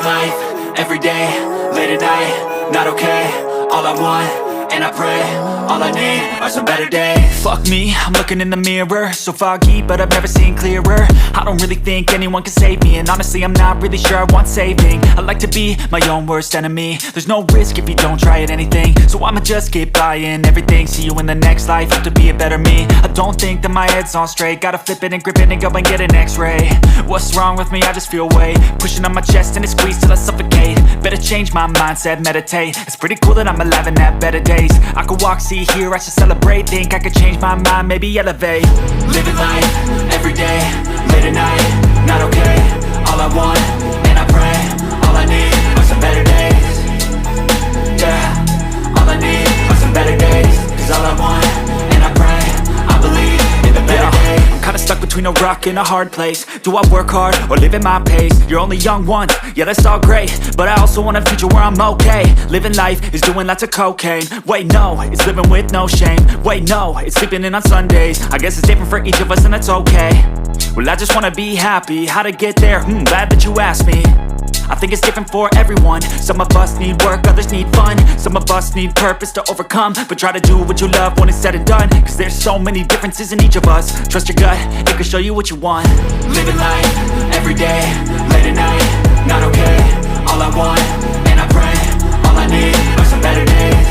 life, every day, late at night, not okay. All I want, and I pray, all I need are some better days. Fuck me, I'm looking in the mirror, so foggy, but I've never seen clearer. I don't really think anyone can save me, and honestly I'm not really sure I want saving. I like to be my own worst enemy. There's no risk if you don't try at anything, so I'ma just keep buying everything. See you in the next life, have to be a better me. I don't think that my head's on straight, gotta flip it and grip it and go and get an x-ray. What's wrong with me? I just feel weight pushing on my chest and it squeezes till I suffocate. Better change my mindset, meditate. It's pretty cool that I'm alive and have better days. I could walk, see, hear, I should celebrate. Think I could change my mind, maybe elevate. Living life, every day, late at night, not okay. All I want, and I pray, all I need are some better days. Yeah, all I need are some better days. Cause all I want, and I pray, I believe in the better days. I'm kinda stuck between a rock and a hard place. Do I work hard or live at my pace? You're only young once, yeah that's all great, but I also want a future where I'm okay. Living life is doing lots of cocaine. Wait no, it's living with no shame. Wait no, it's sleeping in on Sundays. I guess it's different for each of us and that's okay. Well I just wanna be happy, how to get there? Glad that you asked me. I think it's different for everyone. Some of us need work, others need fun. Some of us need purpose to overcome. But try to do what you love when it's said and done, cause there's so many differences in each of us. Trust your gut, it can show you what you want. Living life, every day, late at night, not okay. All I want, and I pray, all I need are some better days.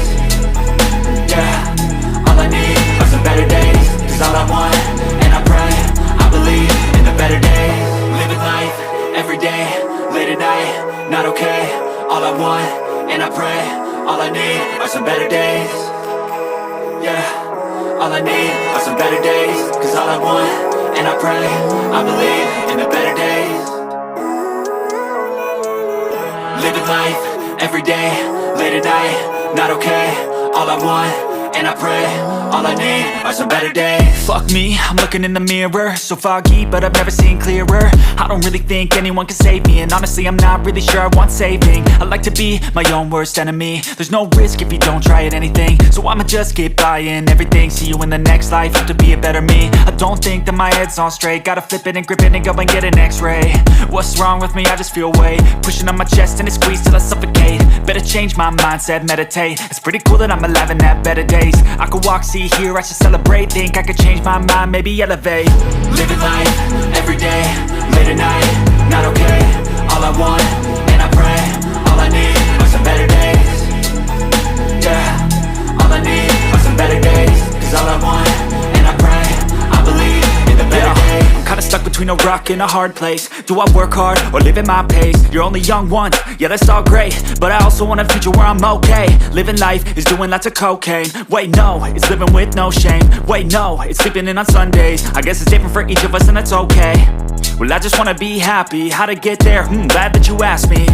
Yeah, all I need are some better days. Cause all I want, and I pray, I believe in the better days. Living life, every day, late at night, not okay. All I want, and I pray, all I need are some better days. Yeah, all I need are some better days. Cause all I want, and I pray, I believe in the better days. Living life, every day, late at night, not okay. All I want, and I pray, all I need are some better days. Fuck me, I'm looking in the mirror, so foggy, but I've never seen clearer. I don't really think anyone can save me, and honestly I'm not really sure I want saving. I like to be my own worst enemy. There's no risk if you don't try at anything, so I'ma just keep buying everything. See you in the next life, have to be a better me. I don't think that my head's on straight, gotta flip it and grip it and go and get an x-ray. What's wrong with me? I just feel weight pushing on my chest and it squeezes till I suffocate. Better change my mindset, meditate. It's pretty cool that I'm alive and have better days. I could walk, see, hear, I should celebrate. Think I could change my mind, maybe elevate. Living life, every day, late at night, not okay. All I want, and I pray, all I need are some better days. Yeah, all I need are some better days. Cause all I want, and I pray, I believe in the better days. I'm kinda stuck between a rock and a hard place. Do I work hard or live at my pace? You're only young once, yeah that's all great, but I also want a future where I'm okay. Living life is doing lots of cocaine. Wait no, it's living with no shame. Wait no, it's sleeping in on Sundays. I guess it's different for each of us and that's okay. Well I just wanna be happy, how to get there? Glad that you asked me.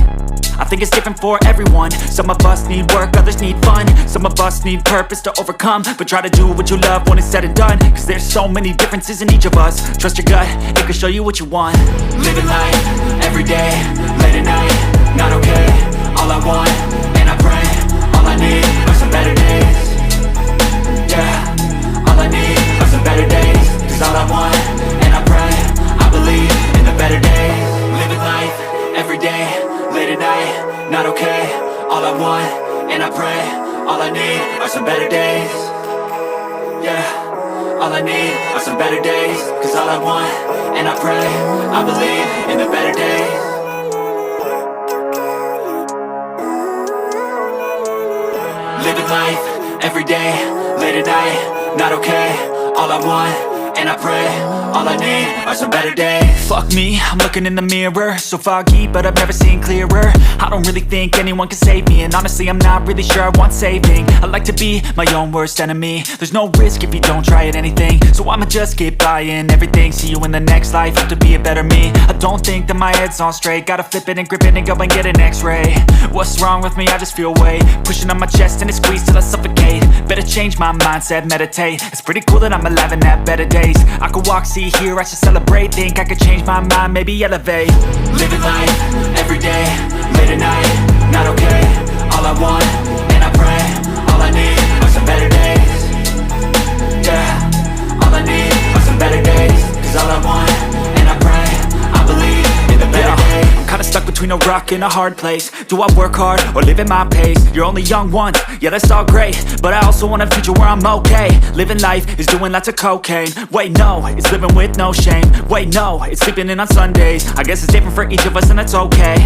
I think it's different for everyone. Some of us need work, others need fun. Some of us need purpose to overcome. But try to do what you love when it's said and done, cause there's so many differences in each of us. Trust your gut, it can show you what you want. Living life, every day, late at night, not okay. All I want, and I pray, all I need are some better days. Yeah, all I need are some better days. Cause all I want, and I pray, I believe in the better days. Living life, every day, late at night, not okay. All I want, and I pray, all I need are some better days. Yeah, all I need are some better days. Cause all I want, and I pray, I believe in the better days. Living life, every day, late at night, not okay. All I want, and I pray, all I need are some better days. Fuck me, I'm looking in the mirror, so foggy, but I've never seen clearer. I don't really think anyone can save me, and honestly I'm not really sure I want saving. I like to be my own worst enemy. There's no risk if you don't try at anything, so I'ma just keep buying everything. See you in the next life, have to be a better me. I don't think that my head's on straight, gotta flip it and grip it and go and get an x-ray. What's wrong with me? I just feel weight pushing on my chest and it squeezes till I suffocate. Better change my mindset, meditate. It's pretty cool that I'm alive and have better days. I could walk, see, hear, I should celebrate. Think I could change my mind, maybe elevate. Living life, every day, late at night, not okay. All I want, and I pray, all I need are some better days. Yeah, all I need are some better days. Cause all I want, and I pray, I believe in the better days. I'm kinda stuck between between a rock and a hard place. Do I work hard or live at my pace? You're only young once, yeah that's all great, but I also want a future where I'm okay. Living life is doing lots of cocaine. Wait no, it's living with no shame. Wait no, it's sleeping in on Sundays. I guess it's different for each of us and that's okay.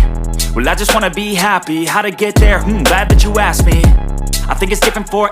Well I just wanna be happy, how to get there? Glad that you asked me. I think it's different for